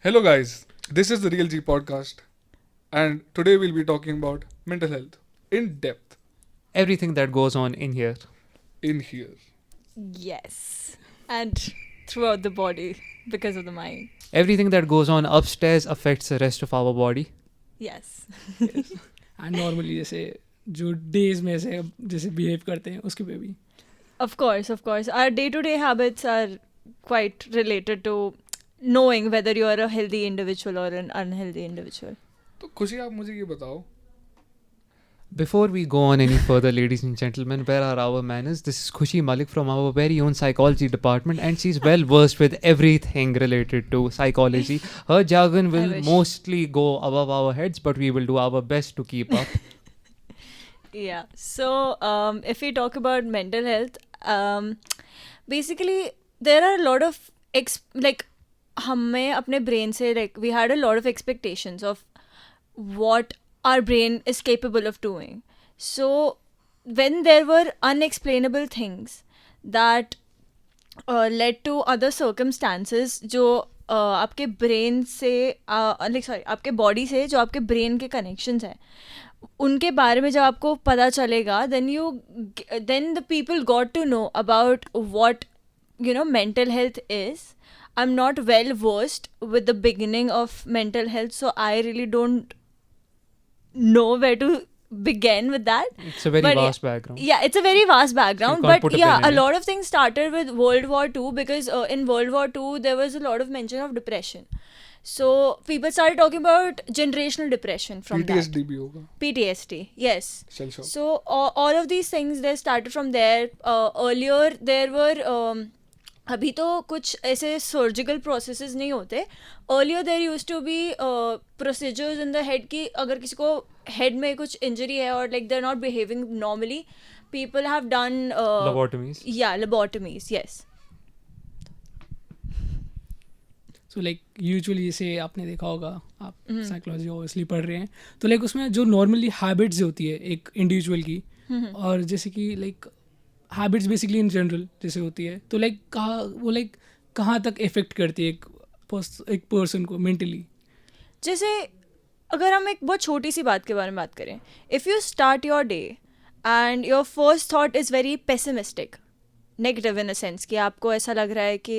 Hello, guys. This is the Real G podcast, and today we'll be talking about mental health in depth Everything that goes on in here. in here. Yes. And throughout the body because of the mind. Everything that goes on upstairs affects the rest of our body. Yes. And normally जैसे जो days में से जैसे behave करते हैं उसके पे भी Of course, of course. Our day to day habits are quite related to knowing whether you are a healthy individual or an unhealthy individual. तो खुशी आप मुझे ये बताओ Before we go on any further, ladies and gentlemen, where are our manners? This is Khushi Malik from our very own psychology department, and she's well versed with everything related to psychology. Her jargon will wish. mostly go above our heads, but we will do our best to keep up. Yeah. So, if we talk about mental health, basically there are a lot of हमें अपने brain से we had a lot of expectations of what our brain is capable of doing. So when there were unexplainable things that led to other circumstances जो आपके brain से आपके body से जो आपके brain के connections हैं उनके बारे में जब आपको पता चलेगा then the people got to know about what mental health is. I'm not well versed with the beginning of mental health, so I really don't know where to begin with that. It's a very But vast background. Yeah, it's a very vast background, can't but put a yeah, pin in a it. lot of things started with World War II because in World War II there was a lot of mention of depression. So people started talking about generational depression from that. PTSD भी होगा PTSD, yes. Shell shock. So all of these things they started from there. Earlier there were अभी तो कुछ ऐसे surgical processes नहीं होते. Earlier there used to be procedures in the head कि अगर किसी को हेड में कुछ इंजरी है और like they are not behaving normally people have done Lobotomies. या lobotomies. Yes. So like usually जैसे आपने देखा होगा आप साइकोलॉजी ऑब्वियसली पढ़ रहे हैं तो लाइक उसमें जो नॉर्मली हैबिट्स होती है एक इंडिविजुअल की और जैसे कि like habits basically in general जैसे होती है तो लाइक कहाँ तक इफेक्ट करती है एक पर्सन को मेंटली. जैसे अगर हम एक बहुत छोटी सी बात के बारे में बात करें, if you start your day and your first thought is very pessimistic, negative in a sense कि आपको ऐसा लग रहा है कि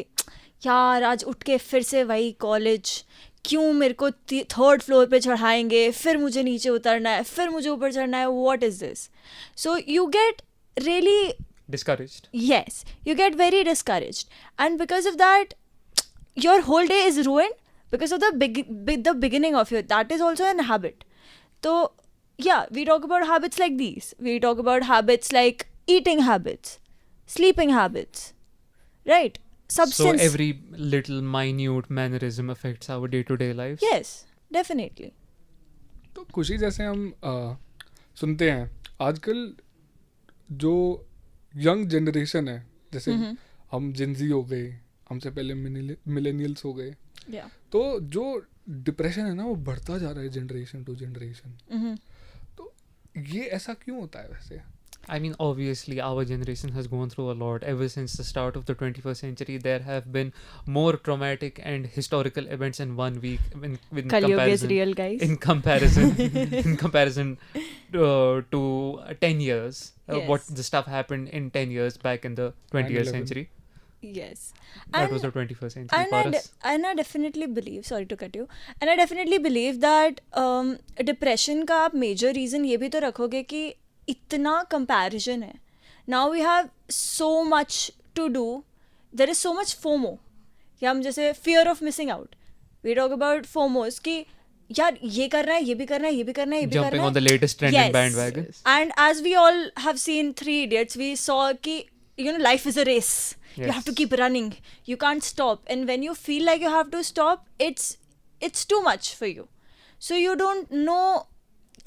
यार आज उठ के फिर से वही कॉलेज, क्यों मेरे को 3rd फ्लोर पे चढ़ाएंगे, फिर मुझे नीचे उतरना है, फिर मुझे ऊपर चढ़ना है, what is this. So you get really Discouraged. yes, you get very discouraged, and because of that your whole day is ruined because of the beginning of your, that is also an habit. So yeah, we talk about habits like these. We talk about habits like eating habits, sleeping habits, right? Substance. So every little minute mannerism affects our day-to-day lives. Yes, definitely. तो खुशी जैसे हम सुनते हैं आजकल जो young generation है जैसे हम जिनजी हो गए, हमसे पहले मिलेनियल्स हो गए, Yeah. तो जो डिप्रेशन है ना वो बढ़ता जा रहा है जनरेशन टू जनरेशन. तो ये ऐसा क्यों होता है वैसे? I mean, obviously, our generation has gone through a lot. Ever since the start of the 21st century, there have been more traumatic and historical events in 1 week. In Kalyuga is comparison, real, guys. in comparison to 10 years. What Yes. the stuff happened in 10 years back in the 20th 9/11. century. Yes. That was the 21st century for us. And I definitely believe, sorry to cut you, and I definitely believe that depression का आप major reason ये भी तो रखोगे कि इतना comparison है. Now we have so much to do. There is so much FOMO. कि हम जैसे fear of missing out. We talk about FOMOs कि यार ये करना है, ये भी करना है, ये भी करना है, ये भी करना है. Jumping on the latest trend in Yes. bandwagon. And as we all have seen 3 Idiots, we saw कि life is a race. You have to Yes. keep running. You can't stop. And when you feel like you have to stop, it's too much for you. So you don't know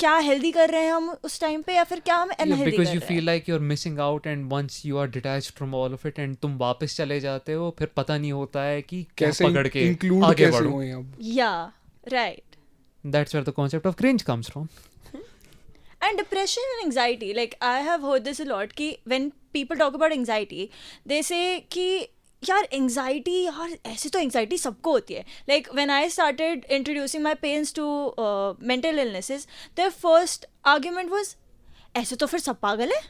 क्या healthy कर रहे हैं हम उस time पे या फिर क्या हम unhealthy Because कर you रहे feel हैं. like you're missing out, and once you are detached from all of it and तुम वापस चले जाते हो, फिर पता नहीं होता है कि क्या कैसे पकड़ के इंक्लूड आगे कैसे बढ़ो. हुए अब? Yeah, right. That's where the concept of cringe comes from. And depression and anxiety, like I have heard this a lot कि when people talk about anxiety, they say कि यार एंग्जाइटी, यार ऐसे तो एंग्जाइटी सबको होती है. Like when I started introducing my parents to mental illnesses, their first argument was ऐसे तो फिर सब पागल है.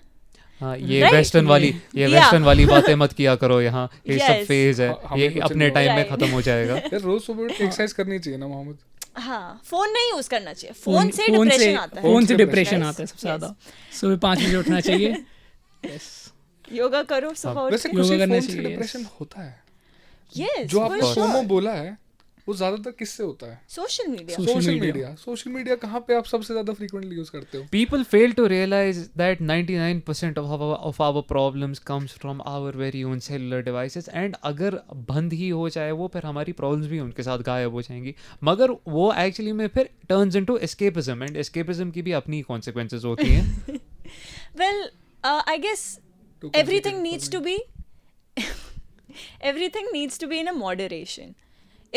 हाँ, ये Right? वेस्टर्न वाली Yeah. वेस्टर्न वाली बातें मत किया करो यहाँ, ये सब Yes. फेज है, हमें ये कुछ अपने नहीं टाइम में Right. खत्म हो जाएगा. यार रोज सुबह उठ के एक्सरसाइज करनी चाहिए ना मोहम्मद. हाँ, फोन नहीं यूज करना चाहिए. फोन से फोन डिप्रेशन आता है. फोन से Yes. डिप्रेशन आता है सबसे Yes. ज्यादा. सुबह 5 बजे उठना चाहिए. यस. योगा करो सुबह उठ वैसे के. योगा कुछ करना फोन से चाहिए, डिप्रेशन yes. होता है. Yes, जो for आपने sure. फोमो बोला है वो ज्यादातर किससे होता है? Social media. सोशल मीडिया कहाँ पे आप सबसे ज्यादा फ्रीक्वेंटली यूज करते हो? People fail to realize that 99% of our problems comes from our very own cellular devices, and अगर बंद ही हो जाए वो, फिर हमारी problems भी उनके साथ गायब हो जाएंगी. मगर वो actually में फिर turns into escapism, and escapism की भी अपनी consequences होती हैं. Well, I guess Too everything complicated needs for to me. be everything needs to be in a moderation.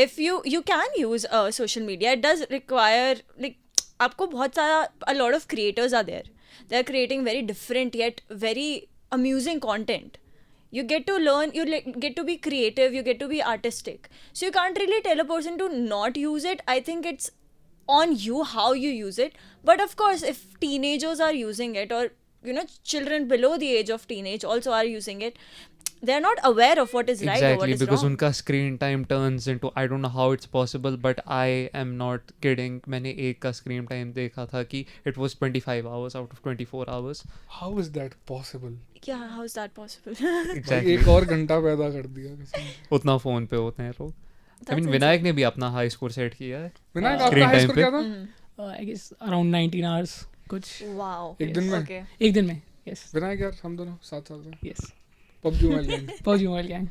If you can use social media, it does require like आपको बहुत सारा, a lot of creators are there. They are creating very different yet very amusing content. You get to learn, get to be creative, you get to be artistic. So you can't really tell a person to not use it. I think it's on you how you use it. But of course, if teenagers are using it, or children below the age of teenage also are using it, they're not aware of what is right or what Exactly, is because wrong. उनका screen time turns into, I don't know how it's possible, but I am not kidding. मैंने एक का screen time देखा था कि it was 25 hours out of 24 hours. How is that possible? Yeah, how is that possible? Exactly. एक और घंटा पैदा कर दिया कसम. उतना फोन पे होते हैं लोग. I That's mean, विनायक ने भी अपना हाई स्कोर सेट किया है. विनायक Screen आपका हाई time स्कोर पे? क्या था? Mhm. I guess around 19 hours कुछ. Wow. एक दिन में? Okay. एक दिन में. Yes. विनायक यार हम दोनों साथ साथ हैं. Yes. PUBG Mobile Gang. PUBG Mobile Gang.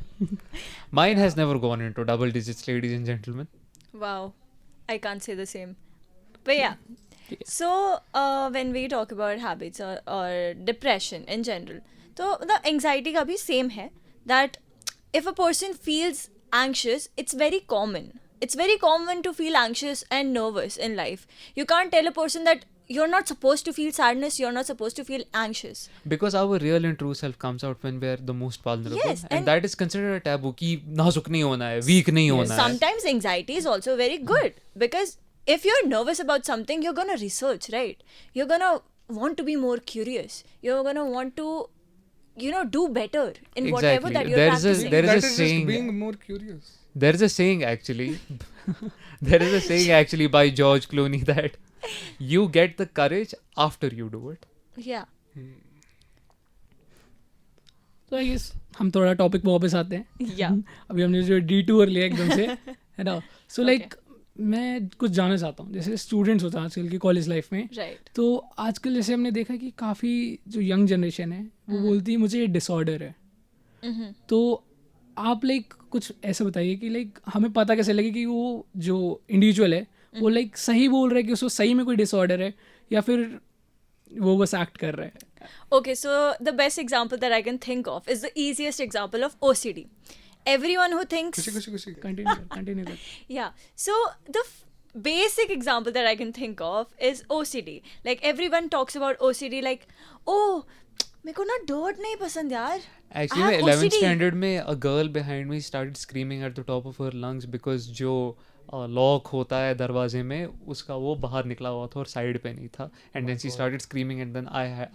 Mine has never gone into double digits, ladies and gentlemen. Wow. I can't say the same. But yeah. So when we talk about habits or depression in general, so the anxiety का भी same है, that if a person feels anxious, it's very common. It's very common to feel anxious and nervous in life. You can't tell a person that you're not supposed to feel sadness, you're not supposed to feel anxious. Because our real and true self comes out when we're the most vulnerable. Yes, and and that is considered a taboo कि नाजुक नहीं होना है, weak नहीं होना है. sometimes anxiety is also very good, because if you're nervous about something, you're gonna research, right? You're gonna want to be more curious. You're gonna want to, do better in whatever that you're practicing. There is That a is saying. just being more curious. There is a saying actually. There is a saying actually by George Clooney that you get the courage after you do it. Yeah. तो I guess हम थोड़ा topic पे वापस आते हैं. Yeah. अभी हमने जो डिटूर लिया एकदम से, है ना. सो लाइक मैं कुछ जानना चाहता हूँ, जैसे स्टूडेंट्स होता है आजकल की कॉलेज लाइफ में. Right. तो आजकल जैसे हमने देखा कि काफ़ी जो यंग जनरेशन है वो बोलती है मुझे ये डिसऑर्डर है. Mm-hmm. तो आप लाइक कुछ ऐसा बताइए कि लाइक हमें पता कैसे लगे कि वो जो इंडिविजुअल है वो लाइक सही बोल रहा है कि उसको सही में कोई डिसऑर्डर है, या फिर वो बस एक्ट कर रहा है. Okay, so the best example that I can think of is the easiest example of OCD. Everyone who thinks... खुशी. कंटिन्यू कर. Yeah. So the basic example that I can think of is OCD. Like everyone talks about OCD like, oh, मेरे को ना dirt नहीं पसंद यार. Actually, I in have 11th OCD. standard में a girl behind me started screaming at the top of her lungs because जो lock होता है दरवाजे में उसका वो बाहर निकला हुआ था और साइड पे नहीं था. And then she started screaming, and then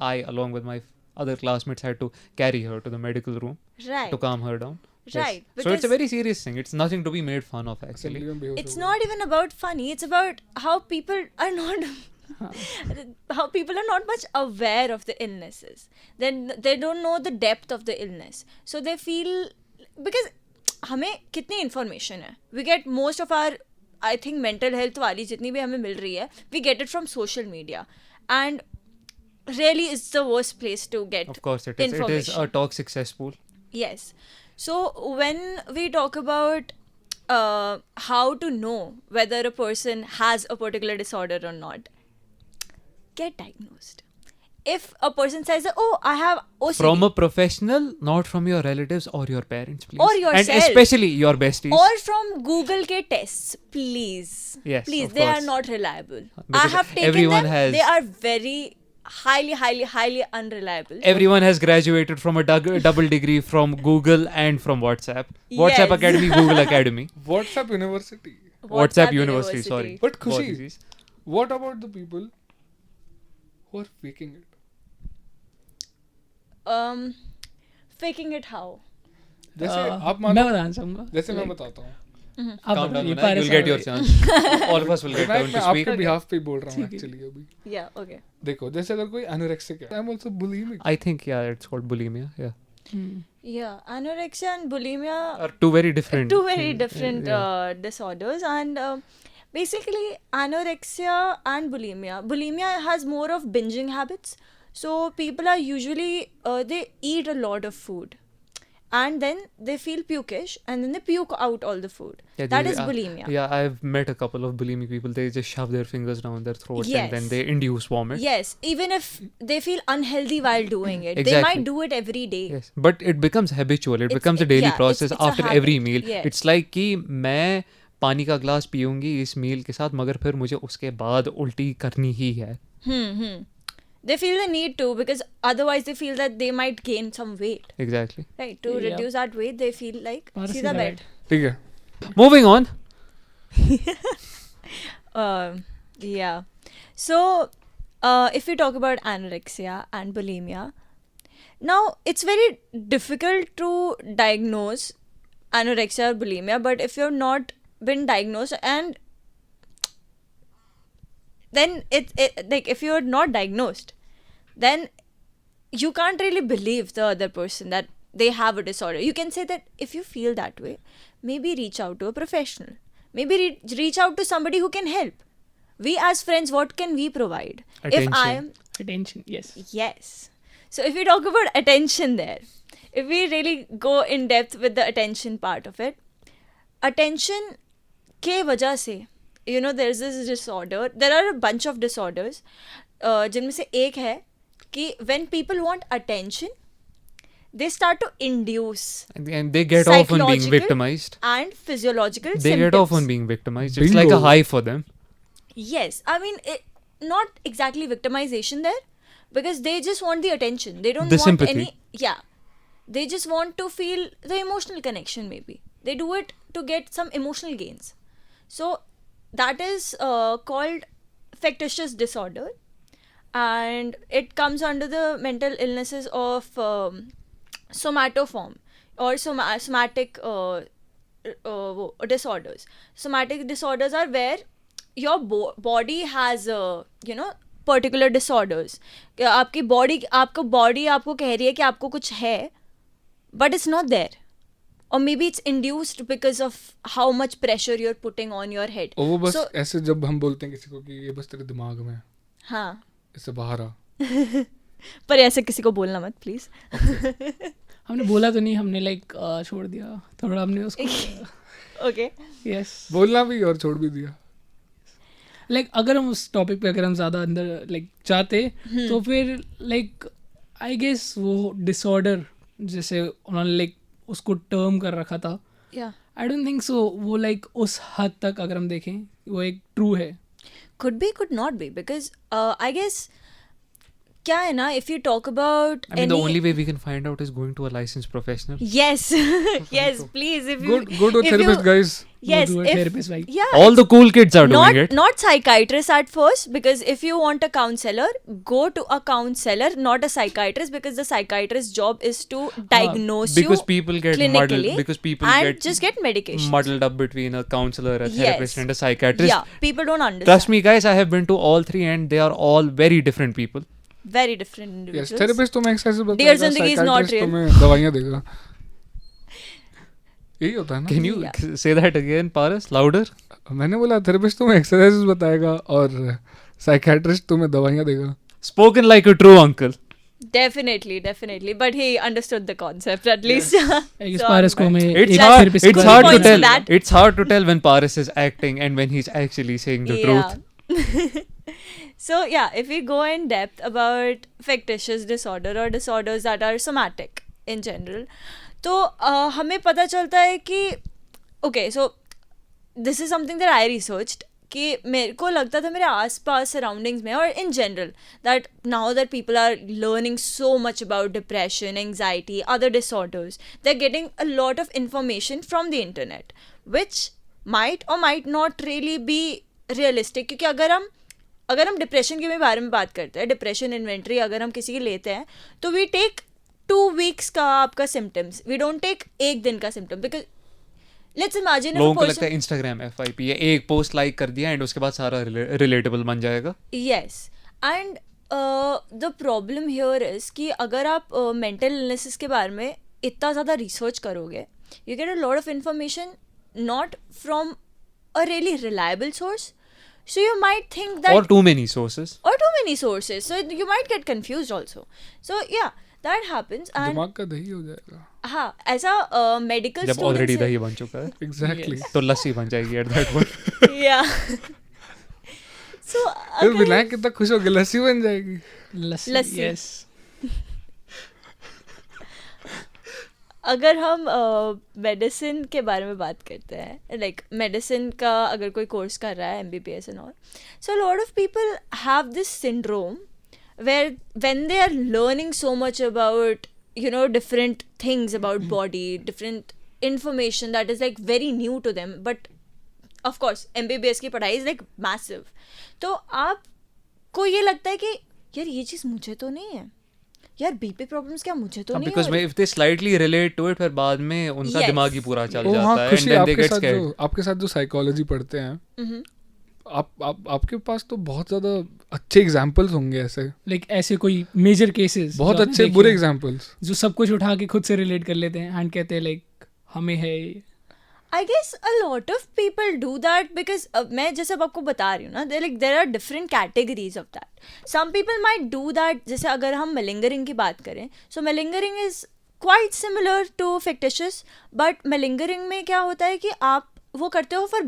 I along with my other classmates had to carry her to the medical room Right. to calm her down. Yes. Right, So it's a because- very serious thing. It's nothing to be made fun of actually. Assembly में बेहोश It's हो not even about funny. It's about how people are not... how people are not much aware of the illnesses. Then they don't know the depth of the illness. So they feel... Because हमें कितनी information है. We get most of our, I think, mental health वाली जितनी भी हमें मिल रही है, we get it from social media. And really it's the worst place to get Of course it is. It is a information. toxic cesspool. Yes. So when we talk about how to know whether a person has a particular disorder or not, get diagnosed. If a person says, oh, I have OCD. From a professional, not from your relatives or your parents, please. Or yourself. And especially your besties. Or from Google ke tests, please. Yes, Please, of they are course. not reliable. I Because have taken everyone them. has- They are very highly unreliable. Everyone has graduated from a double degree from Google and from WhatsApp. WhatsApp Yes. Academy, Google Academy. WhatsApp University. WhatsApp University, sorry. But Khushi, Apologies. what about the people who are faking it? Faking it how? जैसे आप मैं मानो, बताना चाहूंगा. जैसे मैं बताता हूँ, आप Calm down, बताइए, Vinay. You'll get your chance. All of us will get मैं turn to आपके speak. बिहाफ पे ही बोल रहा हूँ ठीक है. एक्चुअली अभी. Yeah, okay. देखो, जैसे अगर कोई anorexic है, I'm also bulimic. I think, yeah, it's called bulimia. Yeah. Yeah, anorexia and bulimia Are two very different. two very things. different Yeah. disorders, and basically anorexia and bulimia has more of binging habits. So people are usually they eat a lot of food and then they feel pukish and then they puke out all the food. Yeah, That they- is bulimia. Yeah, I've met a couple of bulimic people. They just shove their fingers down their throats and then Yes. they induce vomit. Yes, even if they feel unhealthy while doing it, they Exactly. might do it every day. Yes, but it becomes habitual. It It's- becomes a daily yeah, process it's a after habit. every meal. Yes. It's like कि मैं पानी का glass पीऊंगी इस मील के साथ मगर फिर मुझे उसके बाद उल्टी करनी ही है. They feel the need to because otherwise they feel that they might gain some weight. Exactly. Right, to Yeah. reduce that weight, they feel like Or see the bed. ठीक है. Moving on. Yeah. So, if we talk about anorexia and bulimia, now it's very difficult to diagnose anorexia or bulimia, but if you've not been diagnosed and then it like if you're not diagnosed, then you can't really believe the other person that they have a disorder. You can say that if you feel that way, maybe reach out to a professional. Maybe reach out to somebody who can help. We as friends, what can we provide? If I am Attention, yes. yes. So if we talk about attention there, if we really go in depth with the attention part of it, attention के वजह से, you know, there's this disorder. There are a bunch of disorders. जिनमें से एक है कि when people want attention, they start to induce And they get off on being Psychological victimized. and physiological They symptoms. get off on being victimized. It's like a Bingo. high for them. Yes, I mean, not exactly victimization there, because they just want the attention. They don't The want sympathy. any. Yeah, they just want to feel the emotional connection. Maybe they do it to get some emotional gains. So that is called factitious disorder, and it comes under the mental illnesses of somatoform or somatic disorders. Somatic disorders are where your body has you know particular disorders. आपकी body आपको कह रही है कि आपको कुछ है, but it's not there. Or maybe it's induced because of how much pressure you're putting on your head. और वो बस So, ऐसे जब हम बोलते हैं किसी को कि ये बस तेरे दिमाग में है, हाँ, इससे बाहर आ. पर ऐसे किसी को बोलना मत प्लीज. हमने बोला तो नहीं, हमने लाइक छोड़ दिया थोड़ा, हमने उसको ओके. यस. बोलना भी और छोड़ भी दिया. लाइक अगर हम उस टॉपिक पे अगर हम ज़्यादा अंदर लाइक जाते तो फिर लाइक आई गेस वो डिसऑर्डर जैसे उन्होंने लाइक उसको टर्म कर रखा था, या आई डोंट थिंक सो वो लाइक उस हद तक अगर हम देखें वो एक ट्रू है. could be, could not be, because I guess क्या है ना, if you talk about I mean, the only way we can find out is going to a licensed professional. yes yes please, if you Go to a if therapist, you, guys. yes, Go to a if therapist, like yeah, All the cool kids are not doing it. not psychiatrist at first, because if you want a counselor, go to a counselor, not a psychiatrist, because the psychiatrist's job is to diagnose Because you people get clinically muddled. Because people and get just get medication. muddled up between a counselor, a Yes. therapist, and a psychiatrist. Yeah, people don't understand. Trust me, guys, I have been to all three, and they are all very different people. Very different Yes, individuals. therapist तुम्हें exercise Dear बताएगा, Zindagi is not psychiatrist real. तुम्हें दवाइयाँ देगा. यही होता है ना. Can you Yeah. say that again, Paras? Louder? मैंने बोला थेरेपिस्ट तुम्हें एक्सरसाइज बताएगा और साइकियाट्रिस्ट तुम्हें दवाइयाँ देगा. Spoken like a true uncle. Definitely, but he understood the concept at least. I guess So, पारस को मैं It's एक hard. therapist It's को hard to points to tell. that. It's hard to tell when Paras is acting and when he's actually saying the truth. So yeah, if we go in depth about factitious disorder or disorders that are somatic in general, तो हमें पता चलता है कि okay, so this is something that I researched कि मेरे को लगता था मेरे आसपास सराउंडिंग्स में और in general that now that people are learning so much about depression, anxiety, other disorders, they are getting a lot of information from the internet which might or might not really be realistic. क्योंकि अगर हम depression के बारे में बात करते हैं, depression inventory अगर हम किसी की लेते हैं तो वी टेक 2 weeks का आपका सिम्टम्स, वी डोंट टेक एक दिन का सिम्टम. बिकॉज लेट्स इमेजिन लोगों को लगता है इंस्टाग्राम FYP है, एक पोस्ट लाइक कर दिया एंड उसके बाद सारा रिलेटेबल बन जाएगा. Yes, and the problem here is कि अगर आप मेंटल इलनेसेस के बारे में इतना ज़्यादा रिसर्च करोगे, you get a lot of information not from a really reliable source, so you might think that or too many sources, so you might get confused also. So yeah, that happens. And दिमाग का दही हो जाएगा. हाँ, ऐसा medical जब already दही बन चुका है. Exactly. तो लस्सी बन जाएगी at that point. yeah. So फिर विनायक कितना खुश हो गया, लस्सी बन जाएगी. लस्सी. Yes. अगर हम मेडिसिन के बारे में बात करते हैं, लाइक मेडिसिन का अगर कोई कोर्स कर रहा है MBBS and all, so lot of people have this syndrome where when they are learning so much about different things about body, different information that is like very new to them, but of course MBBS की पढ़ाई is like massive. तो आपको ये लगता है कि यार ये चीज़ मुझे तो नहीं है, यार BP प्रॉब्लम्स क्या मुझे तो नहीं because if they slightly relate to it, फिर बाद में उनका दिमाग ही पूरा चल हाँ, जाता है खुशी, and then they get scared. आपके साथ जो साइकोलॉजी पढ़ते हैं, आपके पास तो बहुत ज्यादा अच्छे एग्जांपल्स होंगे ऐसे, लाइक ऐसे कोई मेजर केसेस बहुत अच्छे बुरे एग्जांपल्स जो सब कुछ उठा के खुद से रिलेट कर लेते हैं एंड कहते हैं लाइक हमें है. I guess a lot of people do that because मैं जैसे अब आपको बता रही हूँ ना, there are different categories of that. Some people might do that. जैसे अगर हम malingering की बात करें, so malingering is quite similar to fictitious, but malingering में क्या होता है कि आप वो करते हो for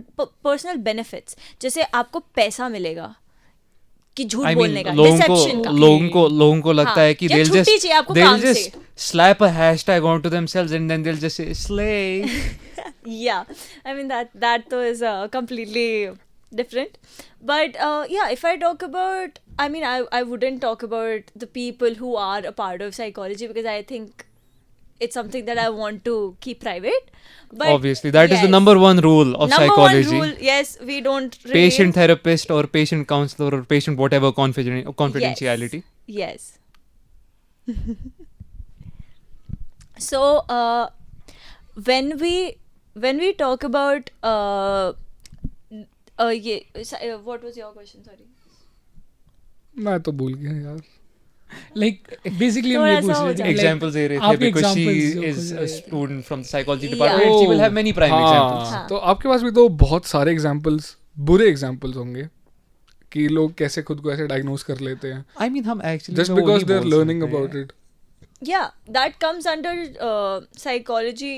personal benefits. जैसे आपको पैसा मिलेगा कि झूठ बोलने का, deception का. लोगों को लगता है कि या छुट्टी चाहिए आपको काम से. they'll just slap a hashtag onto themselves and then they'll just say slay. Yeah, I mean that though is completely different. But yeah, if I talk about, I mean I wouldn't talk about the people who are a part of psychology because I think it's something that I want to keep private. But obviously that is the number one rule of psychology. Number one rule, yes, we don't really Patient therapist or patient counselor or patient whatever confidentiality. Yes. So when we talk about what was your question, sorry? मैं तो भूल गया यार. Like basically हम ये पूछ रहे थे एग्जांपल्स दे रहे थे because she is a student from the psychology department and she will have many prime examples. तो आपके पास भी तो बहुत सारे एग्जांपल्स, बुरे एग्जांपल्स होंगे कि लोग कैसे खुद को ऐसे डायग्नोज कर लेते हैं. I mean हम actually just because they are learning about it. Yeah, that comes under psychology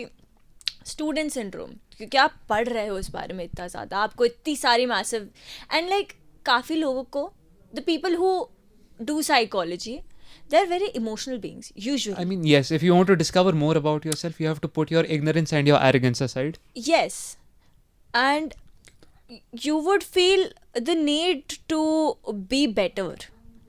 student syndrome. क्योंकि आप पढ़ रहे हो इस बारे में इतना ज़्यादा, आपको इतनी सारी मैसिव एंड लाइक काफ़ी लोगों को the people who do psychology, they're very emotional beings usually. I mean, yes, if you want to discover more about yourself, you have to put your ignorance and your arrogance aside. Yes, and you would feel the need to be better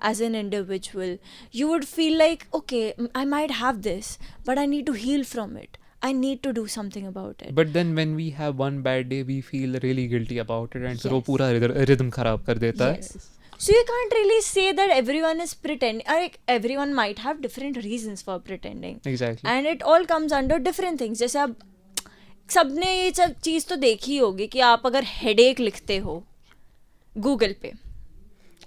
as an individual. You would feel like, okay, I might have this, but I need to heal from it. I need to do something about it. But then when we have one bad day, we feel really guilty about it and फिर वो Yes. पूरा rhythm खराब कर देता है. Yes. So you can't really say that everyone is pretending. Like everyone might have different reasons for pretending. Exactly. And it all comes under different things. जैसे अब सबने ये सब चीज़ तो देखी होगी कि आप अगर हेडेक लिखते हो गूगल पे,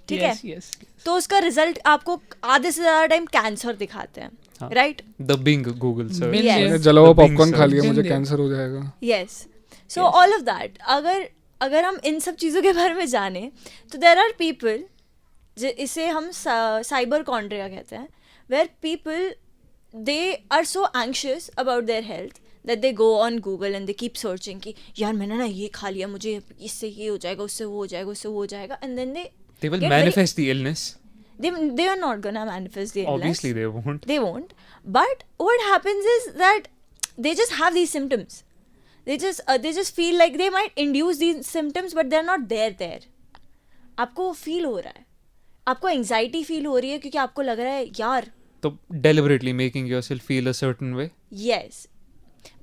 ठीक है, yes. तो उसका रिजल्ट आपको आधे से ज़्यादा टाइम कैंसर दिखाते हैं, हाँ. Right? The Bing Google search. Bing, Yes. मैंने जला हुआ The Bing पॉपकॉर्न खा search. लिया, मुझे Bing. कैंसर हो जाएगा. Yes, so all of that अगर हम इन सब चीज़ों के बारे में जाने तो देर आर पीपल, इसे हम साइबर कॉन्ड्रिया कहते हैं, where people they are so anxious about their health that they go on Google and they keep searching कि यार मैंने ना ये खा लिया, मुझे इससे ये हो जाएगा, उससे वो हो जाएगा, उससे वो हो जाएगा, and then They will get very- manifest the illness. they are not gonna manifest the illness. Obviously they won't. They won't. But what happens is that they just have these symptoms. they just feel like they might induce these symptoms but they're not there. आपको वो feel हो रहा है, आपको anxiety feel हो रही है क्योंकि आपको लग रहा है यार. तो deliberately making yourself feel a certain way. Yes,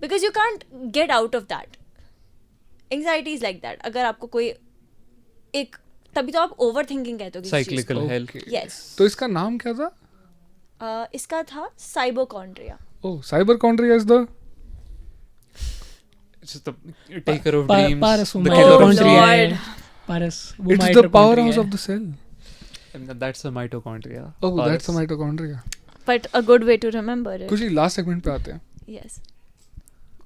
because you can't get out of that. Anxiety is like that. अगर आपको कोई एक, तभी तो आप overthinking कहते हो किसी चीज़ को. Cyclical hell. Yes. तो इसका नाम क्या था? इसका था साइबरकॉन्ड्रिया. Oh, cyberchondria is the It's just the taker of dreams. पारस वो the Oh, killer of mitochondria Lord. dreams. है. पारस वो it's the mitochondria powerhouse है. of the cell. And that's the mitochondria. Oh, that's the Paras. mitochondria. But a good way to remember it. खुशी last segment पे आते हैं. Yes.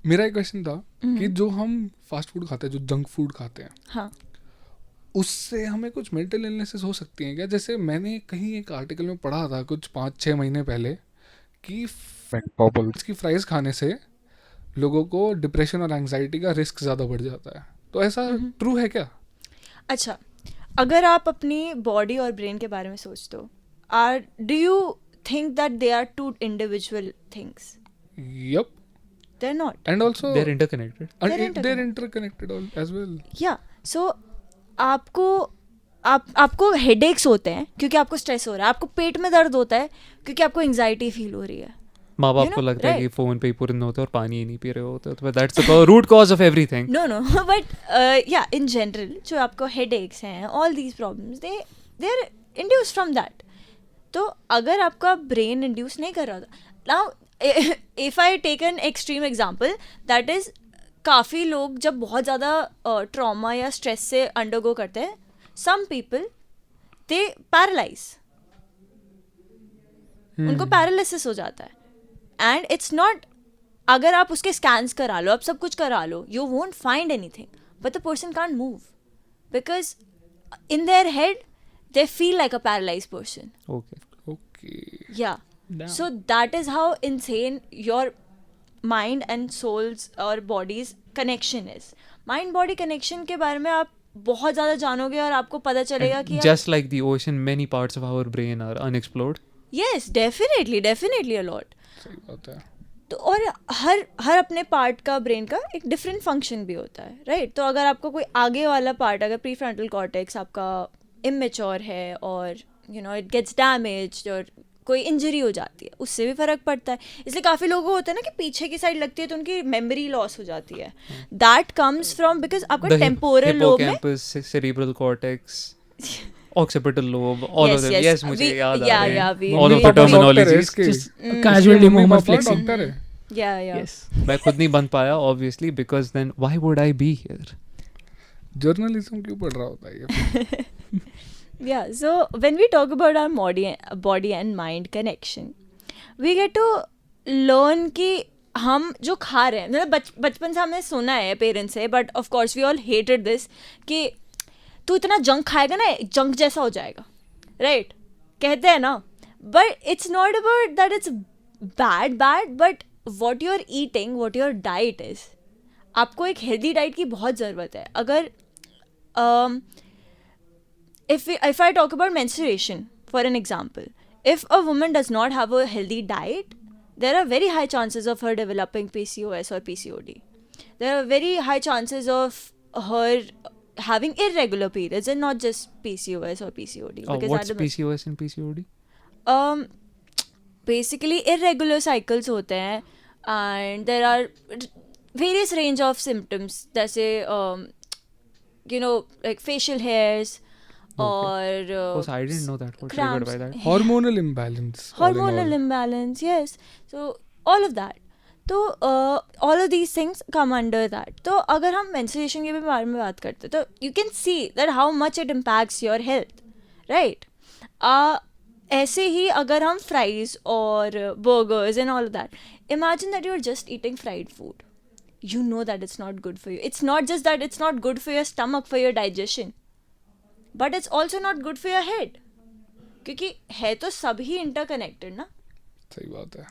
मेरा एक question था कि जो हम फास्ट फूड खाते हैं, जो जंक फूड खाते हैं, हाँ. उससे हमें कुछ मेंटल इलनेसेस हो सकती हैं क्या? जैसे मैंने कहीं एक आर्टिकल में पढ़ा था कुछ 5-6 महीने पहले कि की फ्राइज खाने से लोगों को डिप्रेशन और एंजाइटी का रिस्क ज़्यादा बढ़ जाता है. तो ऐसा ट्रू है क्या? अच्छा, अगर आप अपनी बॉडी और ब्रेन के बारे में सोचते हो, do you think that they are two individual things? Yup. They're not. And also They're interconnected. they're interconnected as well. या सो आपको हेडेक्स होते हैं क्योंकि आपको स्ट्रेस हो रहा है, आपको पेट में दर्द होता है क्योंकि आपको एंजाइटी फील हो रही है. माँ बाप You को know, लगता है कि right. फोन पे ही पूरे होते हैं और पानी ही नहीं पी रहे होते, तो that's the root cause of everything. No, but yeah, in general जो आपको हेडेक्स हैं, all these problems they're induced from that. तो अगर आपका ब्रेन इंड्यूस नहीं कर रहा था, now if I take an extreme example, that is काफ़ी लोग जब बहुत ज़्यादा ट्रॉमा या स्ट्रेस से अंडरगो करते हैं, some people they paralyze, उनको पैरालिसिस हो जाता है. एंड इट्स नॉट, अगर आप उसके स्कैन्स करा लो, आप सब कुछ करा लो, you won't find anything, but the person can't move because in their head they feel like a paralysed person. Okay. या Damn. So that is how insane your mind and souls or bodies connection is. Mind body connection के बारे में आप बहुत ज़्यादा जानोगे और आपको पता चलेगा कि Just like the ocean, many parts of our brain are unexplored. Yes definitely a lot. सही बात है. तो और हर अपने पार्ट का ब्रेन का एक डिफरेंट फंक्शन भी होता है, राइट? तो अगर आपको कोई आगे वाला पार्ट, अगर प्री फ्रंटल कॉर्टेक्स आपका इमेच्योर है और you know it gets damaged और कोई इंजरी हो जाती है, उससे भी फ़र्क पड़ता है. इसलिए काफ़ी लोगों को होता है ना कि पीछे की साइड लगती है तो उनकी मेमोरी लॉस हो जाती है. दैट कम्स फ्रॉम बिकॉज आपका टेम्पोरल लोब में hippocampus, cerebral cortex, occipital lobe, all of them. Yes, मुझे याद आ रहे हैं. All of the terminologies. Just casually move my flexing. Doctor है. या Yes. मैं खुद नहीं बन पाया obviously, because then why would I be here? Journalism क्यों पढ़ रहा होता है ये? Yeah, so when we talk about our body and mind connection, we get to learn कि हम जो खा रहे हैं, मतलब बचपन से हमने सुना है पेरेंट्स से, but of course we all hated this कि तू इतना जंक खाएगा ना जंक जैसा हो जाएगा, राइट? कहते हैं ना, but it's not about that it's bad, but what you are eating, what your diet is. आपको एक हेल्दी डाइट की बहुत ज़रूरत है. अगर if I talk about menstruation, for an example, if a woman does not have a healthy diet, there are very high chances of her developing PCOS or PCOD. There are very high chances of her having irregular periods and not just PCOS or PCOD. because What's at the- PCOS and PCOD? Basically irregular cycles होते हैं and there are various range of symptoms, जैसे you know like facial hairs or Oh, so I didn't know that. What triggered by that? Hormonal imbalance. all in hormonal all. imbalance, yes. So all of that. तो all of these things come under that. तो अगर हम menstruation के बारे में बात करते हैं तो you can see that how much it impacts your health, right? ऐसे ही अगर हम fries और burgers and all of that, imagine that you're just eating fried food. You know that it's not good for you. It's not just that it's not good for your stomach, for your digestion, but it's also not good for your head. क्योंकि है तो सभी interconnected ना. सही बात है.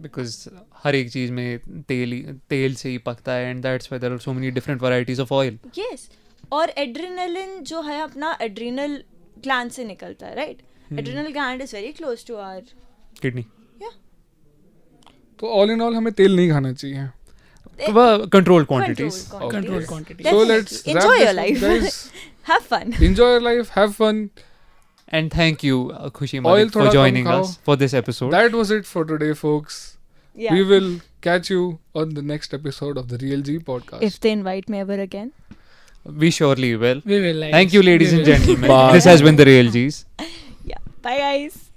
Because हर एक चीज में तेल से ही पकता है, and that's why there are so many different varieties of oil. Yes. और एड्रेनलिन जो है अपना एड्रीनल ग्लैंड से निकलता है, right? Adrenal gland is very close to our Kidney. तो ऑल इन ऑल हमें तेल नहीं खाना चाहिए. Controlled quantities. Controlled quantities. So Definitely. let's Enjoy wrap your this life. up, guys. Have fun. Enjoy your life, have fun. And thank you, Khushi Oil Malik, for thoda kam joining khao. us for this episode. That was it for today, folks. Yeah. We will catch you on the next episode of the Real G podcast. If they invite me ever again. We surely will. We will. Thank you, ladies and gentlemen. Bye. This has been the Real G's. Yeah. Bye, guys.